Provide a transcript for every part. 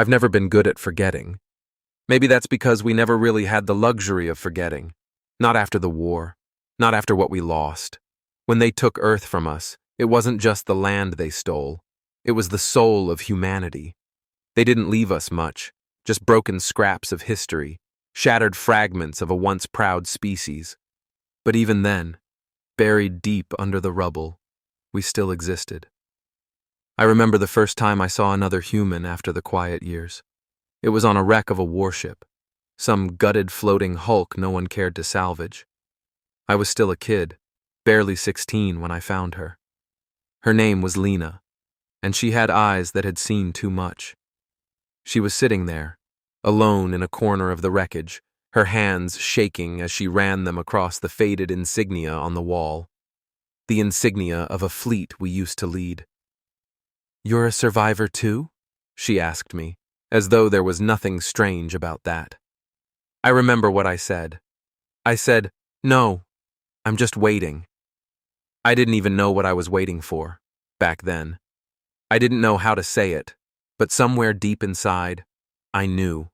I've never been good at forgetting. Maybe that's because we never really had the luxury of forgetting. Not after the war. Not after what we lost. When they took Earth from us, it wasn't just the land they stole. It was the soul of humanity. They didn't leave us much, just broken scraps of history, shattered fragments of a once proud species. But even then, buried deep under the rubble, we still existed. I remember the first time I saw another human after the quiet years. It was on a wreck of a warship, some gutted floating hulk no one cared to salvage. I was still a kid, barely 16 when I found her. Her name was Lena, and she had eyes that had seen too much. She was sitting there, alone in a corner of the wreckage, her hands shaking as she ran them across the faded insignia on the wall. The insignia of a fleet we used to lead. "You're a survivor too?" she asked me, as though there was nothing strange about that. I remember what I said. I said, "No, I'm just waiting." I didn't even know what I was waiting for, back then. I didn't know how to say it, but somewhere deep inside, I knew.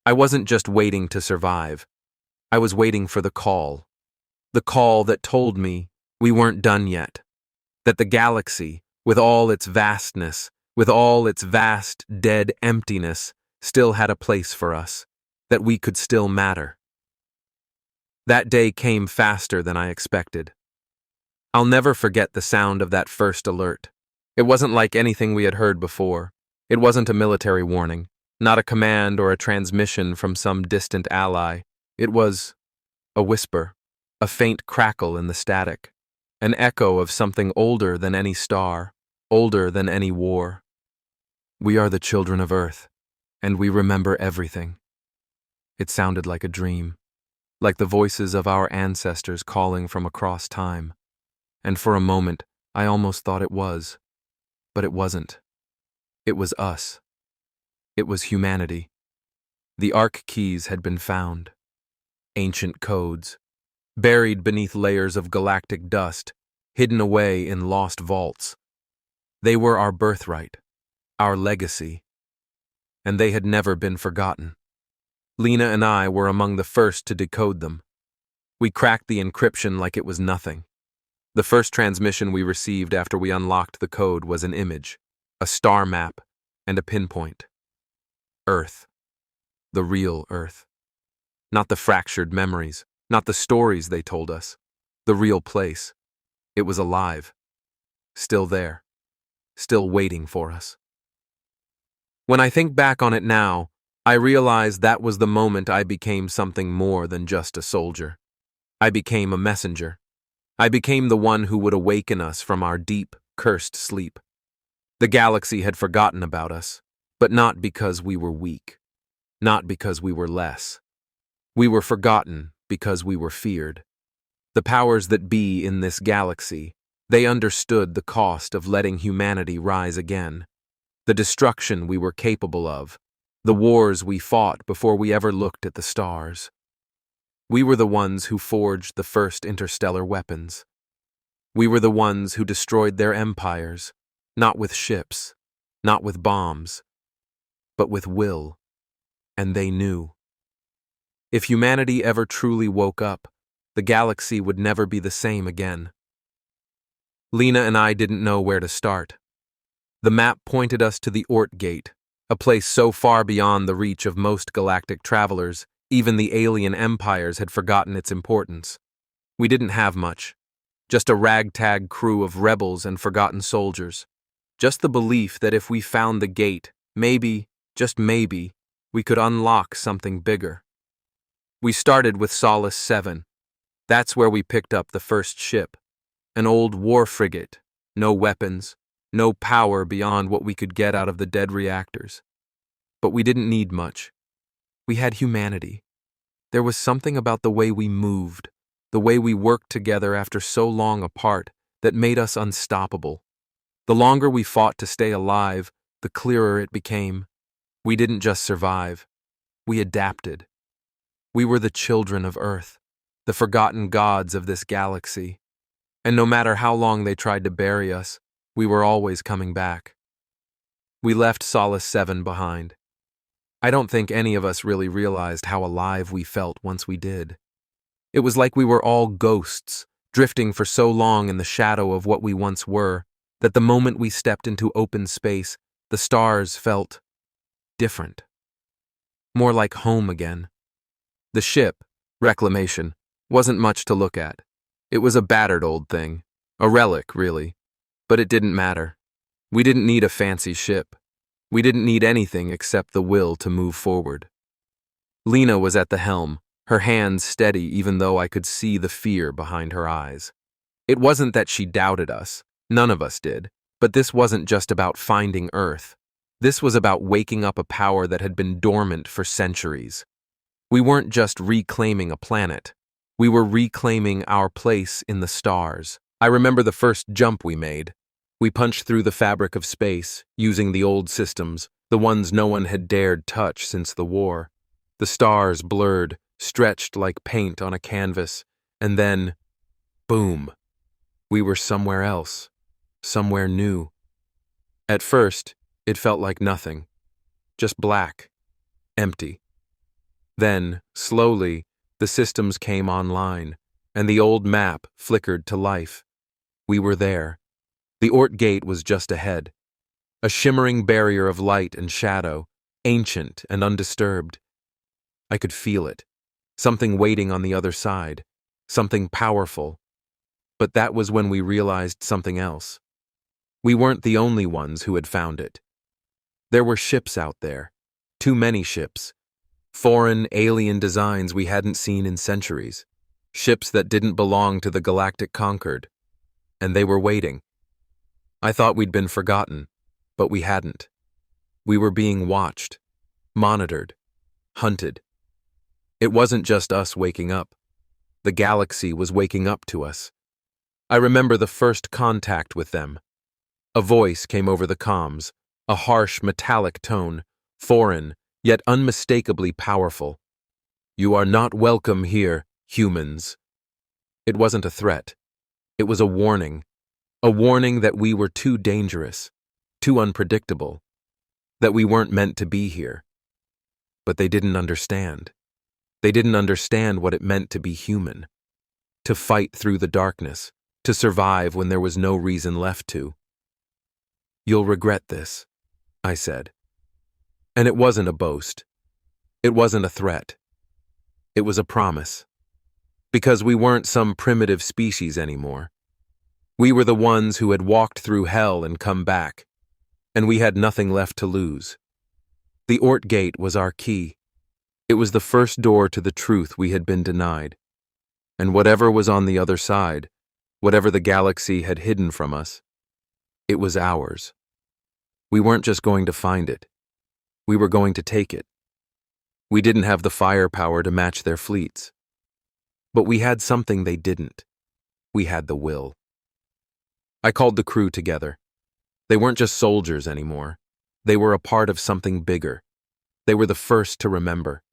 I wasn't just waiting to survive. I was waiting for the call that told me we weren't done yet, that the galaxy, with all its vastness, with all its vast, dead emptiness, still had a place for us, that we could still matter. That day came faster than I expected. I'll never forget the sound of that first alert. It wasn't like anything we had heard before. It wasn't a military warning, not a command or a transmission from some distant ally. It was a whisper, a faint crackle in the static, an echo of something older than any star, older than any war. "We are the children of Earth, and we remember everything." It sounded like a dream, like the voices of our ancestors calling from across time. And for a moment, I almost thought it was. But it wasn't. It was us. It was humanity. The Ark keys had been found. Ancient codes, buried beneath layers of galactic dust, hidden away in lost vaults. They were our birthright, our legacy. And they had never been forgotten. Lena and I were among the first to decode them. We cracked the encryption like it was nothing. The first transmission we received after we unlocked the code was an image, a star map, and a pinpoint. Earth. The real Earth. Not the fractured memories, not the stories they told us. The real place. It was alive. Still there. Still waiting for us. When I think back on it now, I realize that was the moment I became something more than just a soldier. I became a messenger. I became the one who would awaken us from our deep, cursed sleep. The galaxy had forgotten about us, but not because we were weak. Not because we were less. We were forgotten because we were feared. The powers that be in this galaxy, they understood the cost of letting humanity rise again. The destruction we were capable of. The wars we fought before we ever looked at the stars. We were the ones who forged the first interstellar weapons. We were the ones who destroyed their empires, not with ships, not with bombs, but with will. And they knew. If humanity ever truly woke up, the galaxy would never be the same again. Lena and I didn't know where to start. The map pointed us to the Oort Gate, a place so far beyond the reach of most galactic travelers, even the alien empires had forgotten its importance. We didn't have much. Just a ragtag crew of rebels and forgotten soldiers. Just the belief that if we found the gate, maybe, just maybe, we could unlock something bigger. We started with Solace 7. That's where we picked up the first ship. An old war frigate. No weapons. No power beyond what we could get out of the dead reactors. But we didn't need much. We had humanity. There was something about the way we moved, the way we worked together after so long apart, that made us unstoppable. The longer we fought to stay alive, the clearer it became. We didn't just survive. We adapted. We were the children of Earth, the forgotten gods of this galaxy. And no matter how long they tried to bury us, we were always coming back. We left Solace 7 behind. I don't think any of us really realized how alive we felt once we did. It was like we were all ghosts, drifting for so long in the shadow of what we once were, that the moment we stepped into open space, the stars felt different. More like home again. The ship, Reclamation, wasn't much to look at. It was a battered old thing. A relic, really. But it didn't matter. We didn't need a fancy ship. We didn't need anything except the will to move forward. Lena was at the helm, her hands steady even though I could see the fear behind her eyes. It wasn't that she doubted us. None of us did. But this wasn't just about finding Earth. This was about waking up a power that had been dormant for centuries. We weren't just reclaiming a planet. We were reclaiming our place in the stars. I remember the first jump we made. We punched through the fabric of space, using the old systems, the ones no one had dared touch since the war. The stars blurred, stretched like paint on a canvas, and then, boom, we were somewhere else, somewhere new. At first, it felt like nothing, just black, empty. Then, slowly, the systems came online, and the old map flickered to life. We were there. The Ort Gate was just ahead, a shimmering barrier of light and shadow, ancient and undisturbed. I could feel it, something waiting on the other side, something powerful. But that was when we realized something else. We weren't the only ones who had found it. There were ships out there, too many ships, foreign, alien designs we hadn't seen in centuries, ships that didn't belong to the galactic conquered, and they were waiting. I thought we'd been forgotten, but we hadn't. We were being watched, monitored, hunted. It wasn't just us waking up. The galaxy was waking up to us. I remember the first contact with them. A voice came over the comms, a harsh, metallic tone, foreign, yet unmistakably powerful. "You are not welcome here, humans." It wasn't a threat. It was a warning that we were too dangerous, too unpredictable, that we weren't meant to be here. But they didn't understand. They didn't understand what it meant to be human, to fight through the darkness, to survive when there was no reason left to. "You'll regret this," I said. And it wasn't a boast. It wasn't a threat. It was a promise. Because we weren't some primitive species anymore. We were the ones who had walked through hell and come back, and we had nothing left to lose. The Ort Gate was our key. It was the first door to the truth we had been denied. And whatever was on the other side, whatever the galaxy had hidden from us, it was ours. We weren't just going to find it. We were going to take it. We didn't have the firepower to match their fleets. But we had something they didn't. We had the will. I called the crew together. They weren't just soldiers anymore. They were a part of something bigger. They were the first to remember,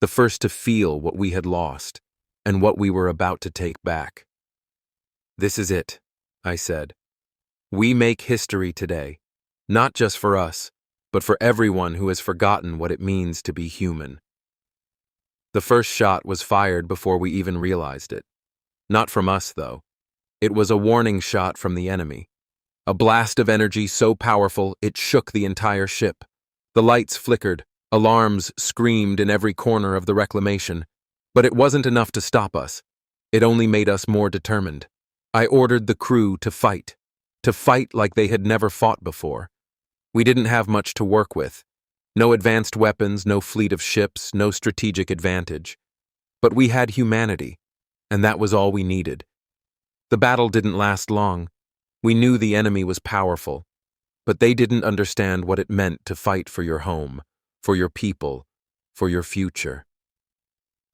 the first to feel what we had lost and what we were about to take back. "This is it," I said. "We make history today, not just for us, but for everyone who has forgotten what it means to be human." The first shot was fired before we even realized it. Not from us, though. It was a warning shot from the enemy. A blast of energy so powerful it shook the entire ship. The lights flickered, alarms screamed in every corner of the Reclamation. But it wasn't enough to stop us. It only made us more determined. I ordered the crew to fight like they had never fought before. We didn't have much to work with. No advanced weapons, no fleet of ships, no strategic advantage. But we had humanity, and that was all we needed. The battle didn't last long. We knew the enemy was powerful, but they didn't understand what it meant to fight for your home, for your people, for your future.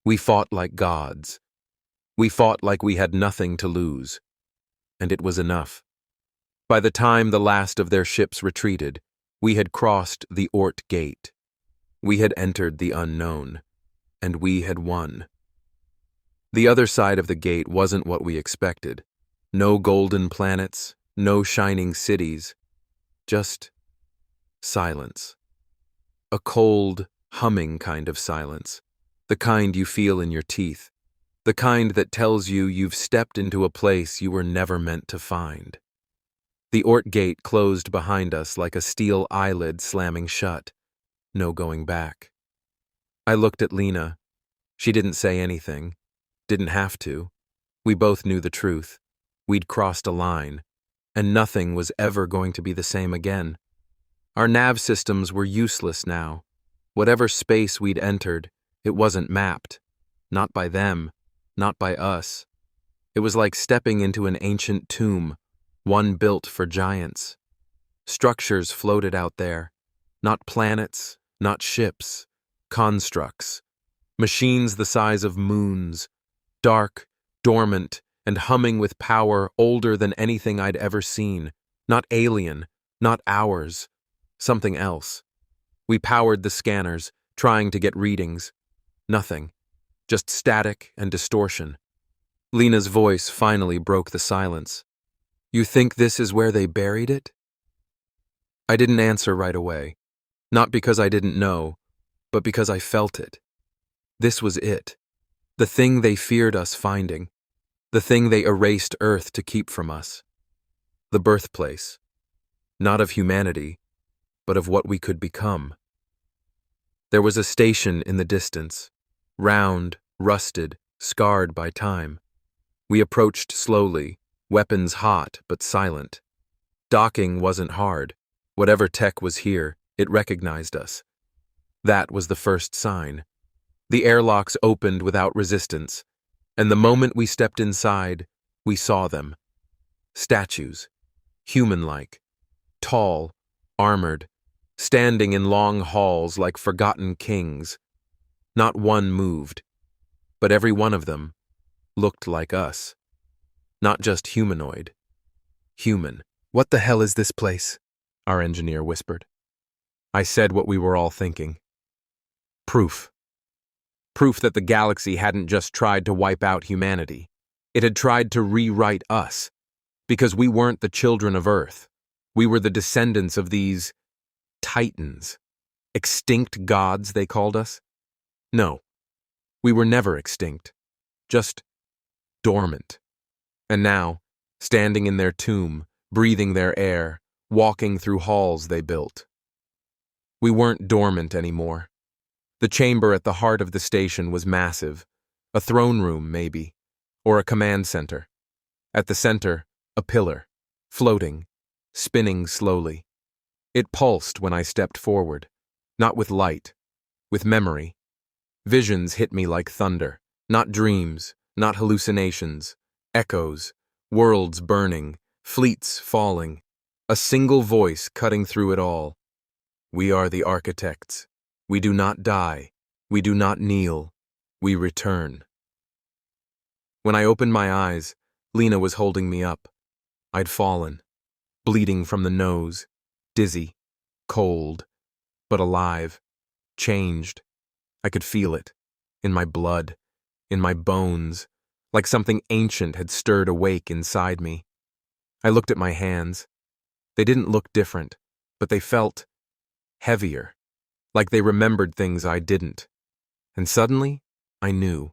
We fought like gods. We fought like we had nothing to lose. And it was enough. By the time the last of their ships retreated, we had crossed the Ort Gate. We had entered the unknown, and we had won. The other side of the gate wasn't what we expected. No golden planets, no shining cities, just silence. A cold, humming kind of silence, the kind you feel in your teeth, the kind that tells you you've stepped into a place you were never meant to find. The Ort gate closed behind us like a steel eyelid slamming shut. No going back. I looked at Lena. She didn't say anything. Didn't have to. We both knew the truth. We'd crossed a line, and nothing was ever going to be the same again. Our nav systems were useless now. Whatever space we'd entered, it wasn't mapped. Not by them, not by us. It was like stepping into an ancient tomb, one built for giants. Structures floated out there, not planets, not ships, constructs, machines the size of moons, dark, dormant, and humming with power older than anything I'd ever seen, not alien, not ours, something else. We powered the scanners, trying to get readings. Nothing, just static and distortion. Lena's voice finally broke the silence. "You think this is where they buried it?" I didn't answer right away, not because I didn't know, but because I felt it. This was it, the thing they feared us finding, the thing they erased Earth to keep from us. The birthplace, not of humanity, but of what we could become. There was a station in the distance, round, rusted, scarred by time. We approached slowly, weapons hot but silent. Docking wasn't hard. Whatever tech was here, it recognized us. That was the first sign. The airlocks opened without resistance, and the moment we stepped inside, we saw them. Statues, human-like, tall, armored, standing in long halls like forgotten kings. Not one moved, but every one of them looked like us. Not just humanoid. Human. "What the hell is this place?" our engineer whispered. I said what we were all thinking. Proof. Proof that the galaxy hadn't just tried to wipe out humanity. It had tried to rewrite us. Because we weren't the children of Earth. We were the descendants of these titans. Extinct gods, they called us. No, we were never extinct. Just dormant. And now, standing in their tomb, breathing their air, walking through halls they built. We weren't dormant anymore. The chamber at the heart of the station was massive, a throne room maybe, or a command center. At the center, a pillar, floating, spinning slowly. It pulsed when I stepped forward, not with light, with memory. Visions hit me like thunder, not dreams, not hallucinations, echoes, worlds burning, fleets falling, a single voice cutting through it all. We are the architects. We do not die. We do not kneel. We return. When I opened my eyes, Lena was holding me up. I'd fallen, bleeding from the nose, dizzy, cold, but alive, changed. I could feel it, in my blood, in my bones, like something ancient had stirred awake inside me. I looked at my hands. They didn't look different, but they felt heavier, like they remembered things I didn't. And suddenly, I knew.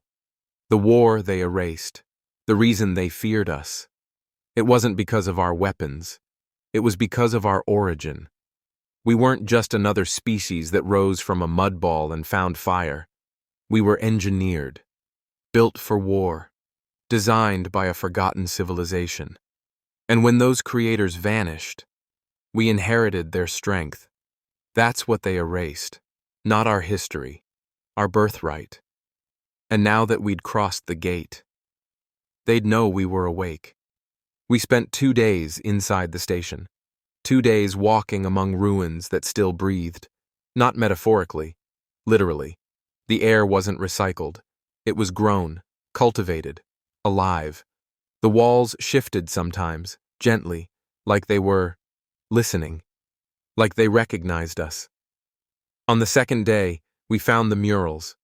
The war they erased, the reason they feared us. It wasn't because of our weapons. It was because of our origin. We weren't just another species that rose from a mud ball and found fire. We were engineered, built for war, designed by a forgotten civilization. And when those creators vanished, we inherited their strength. That's what they erased, not our history, our birthright. And now that we'd crossed the gate, they'd know we were awake. We spent 2 days inside the station, 2 days walking among ruins that still breathed, not metaphorically, literally. The air wasn't recycled. It was grown, cultivated, alive. The walls shifted sometimes, gently, like they were listening, like they recognized us. On the second day, we found the murals,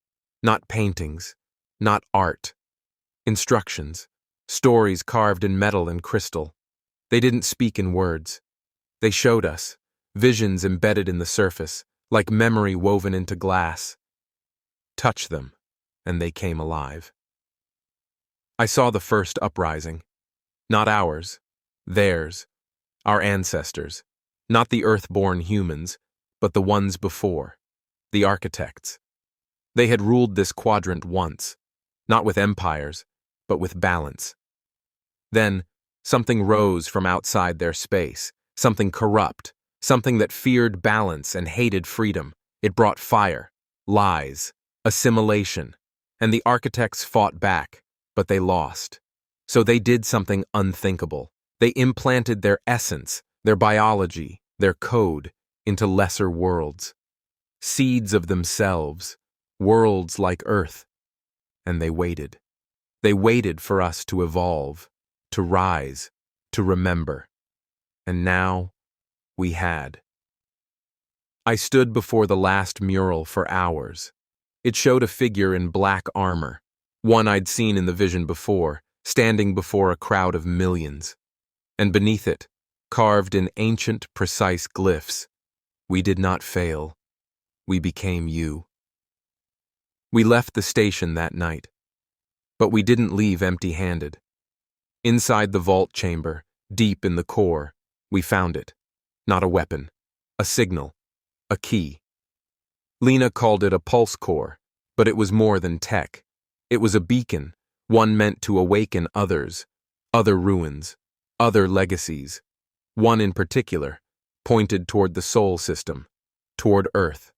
not paintings, not art. Instructions, stories carved in metal and crystal. They didn't speak in words. They showed us, visions embedded in the surface, like memory woven into glass. Touch them, and they came alive. I saw the first uprising. Not ours, theirs, our ancestors. Not the earth-born humans, but the ones before, the architects. They had ruled this quadrant once, not with empires, but with balance. Then, something rose from outside their space, something corrupt, something that feared balance and hated freedom. It brought fire, lies, assimilation, and the architects fought back, but they lost. So they did something unthinkable. They implanted their essence, their biology, their code into lesser worlds. Seeds of themselves, worlds like Earth. And they waited. They waited for us to evolve, to rise, to remember. And now, we had. I stood before the last mural for hours. It showed a figure in black armor, one I'd seen in the vision before, standing before a crowd of millions. And beneath it, carved in ancient, precise glyphs, we did not fail. We became you. We left the station that night, but we didn't leave empty-handed. Inside the vault chamber, deep in the core, we found it. Not a weapon, a signal, a key. Lena called it a pulse core, but it was more than tech. It was a beacon, one meant to awaken others, other ruins, other legacies. One in particular, pointed toward the soul system, toward Earth.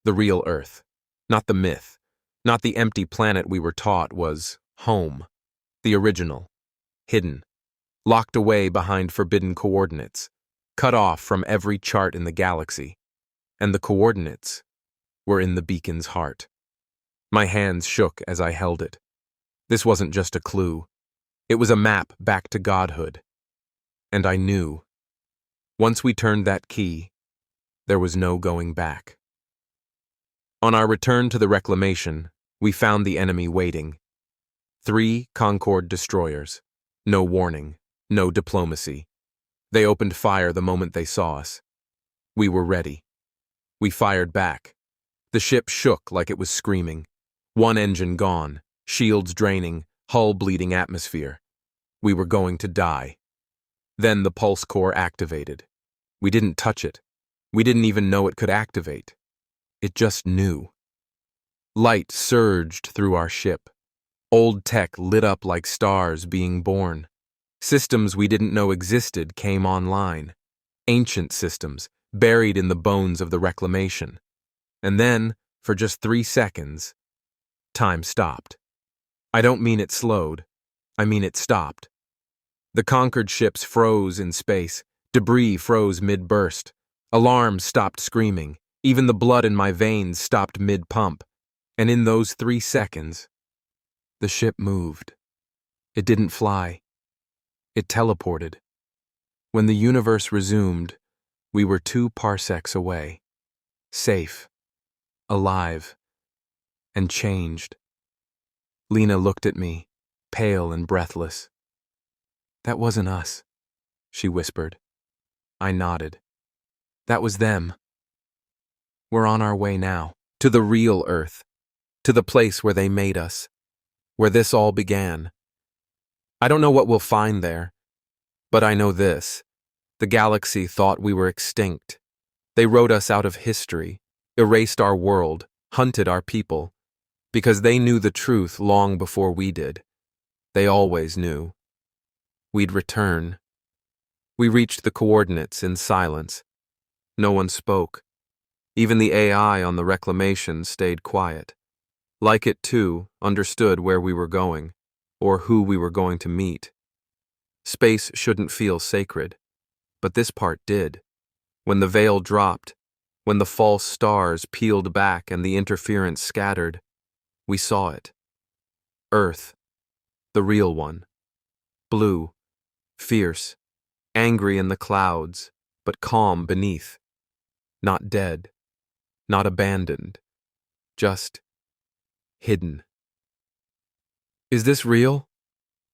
The real Earth, not the myth, not the empty planet we were taught was home. The original, hidden, locked away behind forbidden coordinates, cut off from every chart in the galaxy. And the coordinates were in the beacon's heart. My hands shook as I held it. This wasn't just a clue. It was a map back to godhood. And I knew. Once we turned that key, there was no going back. On our return to the reclamation, we found the enemy waiting. 3 Concorde destroyers. No warning, no diplomacy. They opened fire the moment they saw us. We were ready. We fired back. The ship shook like it was screaming. One engine gone, shields draining, hull bleeding atmosphere. We were going to die. Then the pulse core activated. We didn't touch it. We didn't even know it could activate. It just knew. Light surged through our ship. Old tech lit up like stars being born. Systems we didn't know existed came online. Ancient systems, buried in the bones of the reclamation. And then, for just 3 seconds, time stopped. I don't mean it slowed. I mean it stopped. The conquered ships froze in space. Debris froze mid-burst. Alarms stopped screaming. Even the blood in my veins stopped mid-pump. And in those 3 seconds, the ship moved. It didn't fly. It teleported. When the universe resumed, we were 2 parsecs away. Safe. Alive. And changed. Lena looked at me, pale and breathless. "That wasn't us," she whispered. I nodded. "That was them. We're on our way now, to the real Earth, to the place where they made us, where this all began. I don't know what we'll find there, but I know this. The galaxy thought we were extinct. They wrote us out of history, erased our world, hunted our people, because they knew the truth long before we did. They always knew. We'd return. We reached the coordinates in silence. No one spoke. Even the AI on the reclamation stayed quiet. Like it, too, understood where we were going, or who we were going to meet. Space shouldn't feel sacred, but this part did. When the veil dropped, when the false stars peeled back and the interference scattered, we saw it. Earth, the real one. Blue, fierce, angry in the clouds, but calm beneath. Not dead, not abandoned, just hidden. "Is this real?"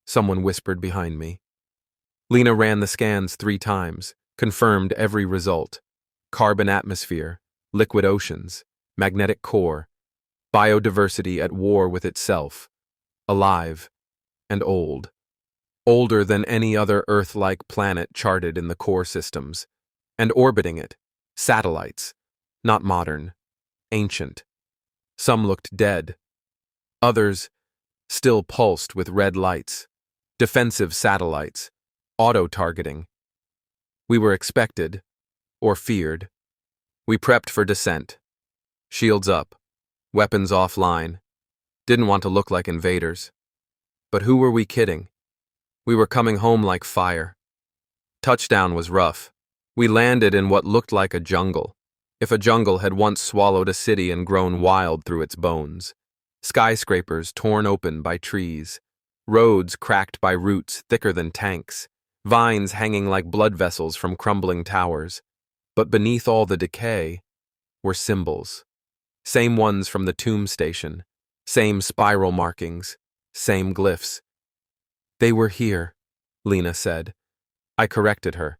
someone whispered behind me. Lena ran the scans 3 times, confirmed every result. Carbon atmosphere, liquid oceans, magnetic core, biodiversity at war with itself, alive and old, older than any other Earth-like planet charted in the core systems, and orbiting it, satellites, not modern, ancient. Some looked dead, others still pulsed with red lights, defensive satellites, auto-targeting. We were expected, or feared. We prepped for descent. Shields up, weapons offline. Didn't want to look like invaders. But who were we kidding? We were coming home like fire. Touchdown was rough. We landed in what looked like a jungle, if a jungle had once swallowed a city and grown wild through its bones. Skyscrapers torn open by trees, roads cracked by roots thicker than tanks, vines hanging like blood vessels from crumbling towers. But beneath all the decay were symbols. Same ones from the tomb station, same spiral markings, same glyphs. They were here, Lena said. I corrected her.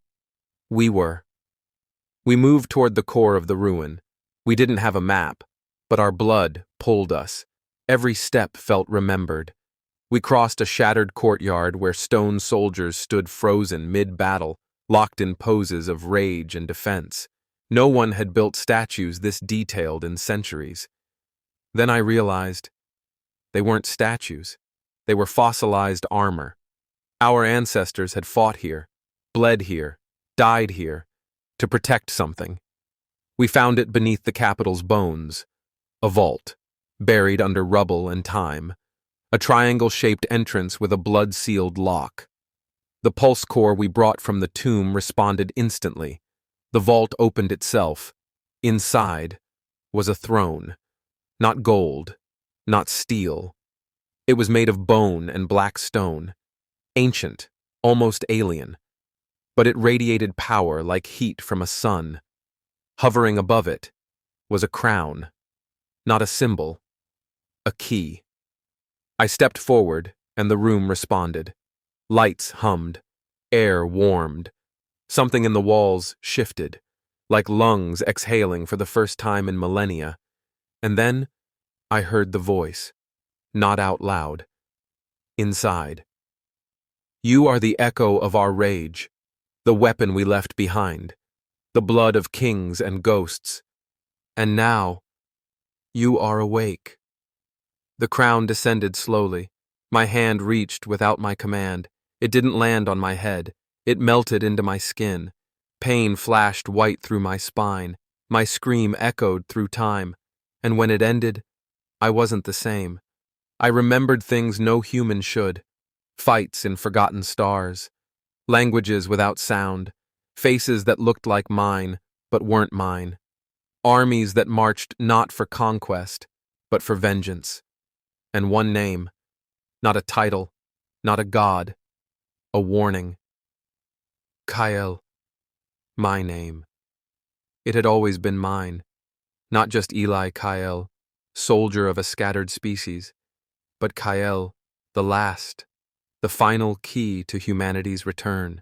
We were. We moved toward the core of the ruin. We didn't have a map, but our blood pulled us. Every step felt remembered. We crossed a shattered courtyard where stone soldiers stood frozen mid-battle, locked in poses of rage and defense. No one had built statues this detailed in centuries. Then I realized they weren't statues. They were fossilized armor. Our ancestors had fought here, bled here, died here, to protect something. We found it beneath the capital's bones, a vault, buried under rubble and time, a triangle-shaped entrance with a blood-sealed lock. The pulse core we brought from the tomb responded instantly. The vault opened itself. Inside was a throne. Not gold, not steel. It was made of bone and black stone. Ancient, almost alien. But it radiated power like heat from a sun. Hovering above it was a crown. Not a symbol. A key. I stepped forward, and the room responded. Lights hummed. Air warmed. Something in the walls shifted, like lungs exhaling for the first time in millennia. And then I heard the voice, not out loud. Inside. You are the echo of our rage, the weapon we left behind, the blood of kings and ghosts. And now, you are awake. The crown descended slowly. My hand reached without my command. It didn't land on my head. It melted into my skin. Pain flashed white through my spine. My scream echoed through time. And when it ended, I wasn't the same. I remembered things no human should. Fights in forgotten stars. Languages without sound. Faces that looked like mine, but weren't mine. Armies that marched not for conquest, but for vengeance. And one name. Not a title. Not a god. A warning. Kyle. My name. It had always been mine. Not just Eli Kyle, soldier of a scattered species, but Kyle, the last, the final key to humanity's return.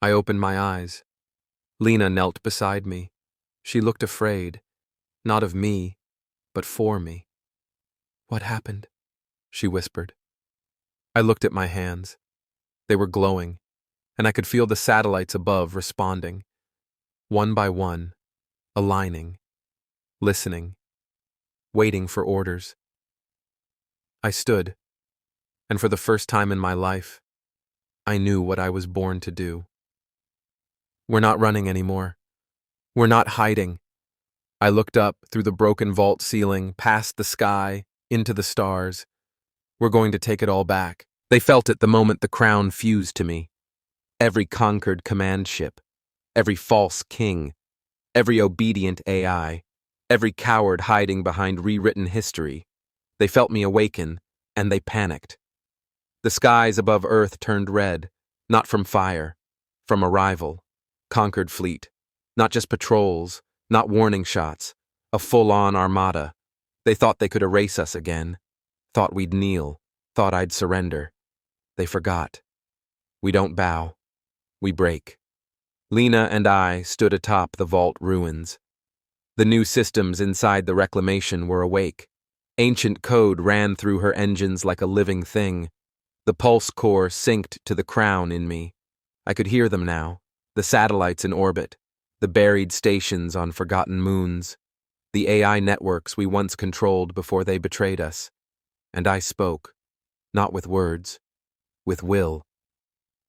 I opened my eyes. Lena knelt beside me. She looked afraid, not of me, but for me. What happened? She whispered. I looked at my hands. They were glowing, and I could feel the satellites above responding, one by one, aligning, listening, waiting for orders. I stood, and for the first time in my life, I knew what I was born to do. We're not running anymore. We're not hiding. I looked up through the broken vault ceiling, past the sky, into the stars. We're going to take it all back. They felt it the moment the crown fused to me. Every conquered command ship, every false king, every obedient AI, every coward hiding behind rewritten history. They felt me awaken, and they panicked. The skies above Earth turned red, not from fire, from arrival. Conquered fleet, not just patrols, not warning shots, a full-on armada. They thought they could erase us again, thought we'd kneel, thought I'd surrender. They forgot. We don't bow. We break. Lena and I stood atop the vault ruins. The new systems inside the reclamation were awake. Ancient code ran through her engines like a living thing. The pulse core synced to the crown in me. I could hear them now, the satellites in orbit, the buried stations on forgotten moons, the AI networks we once controlled before they betrayed us. And I spoke, not with words, with will.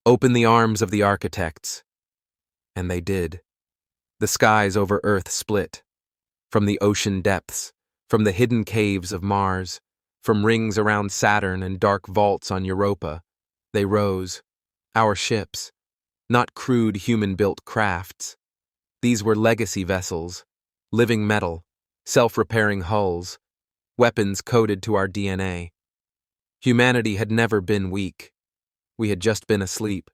Open the arms of the architects. And they did. The skies over Earth split. From the ocean depths, from the hidden caves of Mars, from rings around Saturn and dark vaults on Europa, they rose. Our ships, not crude human-built crafts. These were legacy vessels, living metal, self-repairing hulls, weapons coded to our DNA. Humanity had never been weak. We had just been asleep.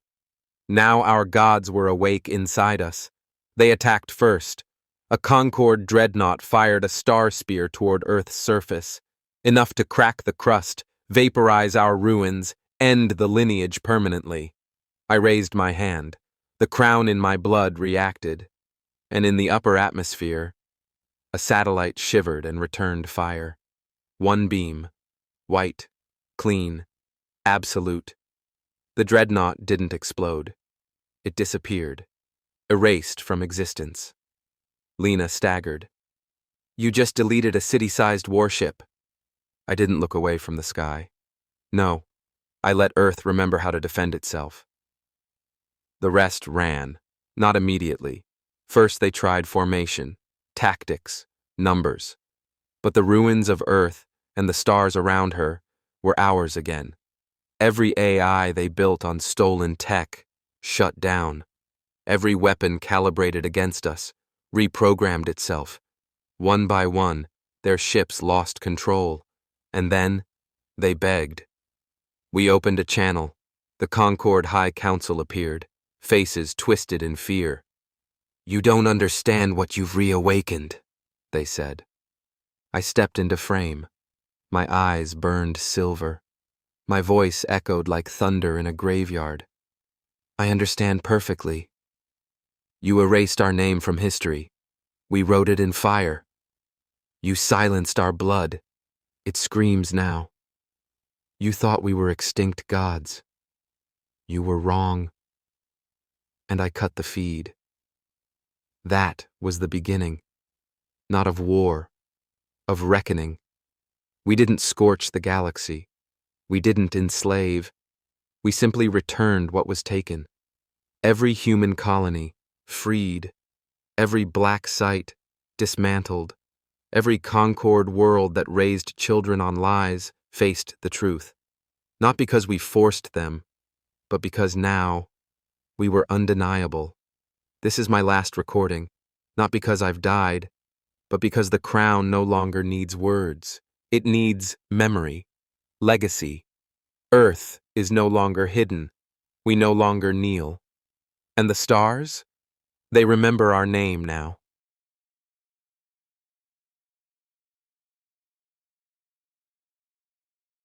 Now our gods were awake inside us. They attacked first. A Concorde dreadnought fired a star spear toward Earth's surface, enough to crack the crust, vaporize our ruins, end the lineage permanently. I raised my hand. The crown in my blood reacted, and in the upper atmosphere, a satellite shivered and returned fire. One beam, white, clean, absolute. The dreadnought didn't explode. It disappeared, erased from existence. Lena staggered. You just deleted a city-sized warship. I didn't look away from the sky. No, I let Earth remember how to defend itself. The rest ran, not immediately. First they tried formation, tactics, numbers. But the ruins of Earth and the stars around her were ours again. Every AI they built on stolen tech shut down. Every weapon calibrated against us reprogrammed itself. One by one, their ships lost control, and then they begged. We opened a channel. The Concorde High Council appeared, faces twisted in fear. You don't understand what you've reawakened, they said. I stepped into frame. My eyes burned silver. My voice echoed like thunder in a graveyard. I understand perfectly. You erased our name from history. We wrote it in fire. You silenced our blood. It screams now. You thought we were extinct gods. You were wrong. And I cut the feed. That was the beginning. Not of war, of reckoning. We didn't scorch the galaxy. We didn't enslave. We simply returned what was taken. Every human colony, freed. Every black site, dismantled. Every Concorde world that raised children on lies faced the truth. Not because we forced them, but because now we were undeniable. This is my last recording, not because I've died, but because the crown no longer needs words. It needs memory, legacy. Earth is no longer hidden. We no longer kneel. And the stars? They remember our name now.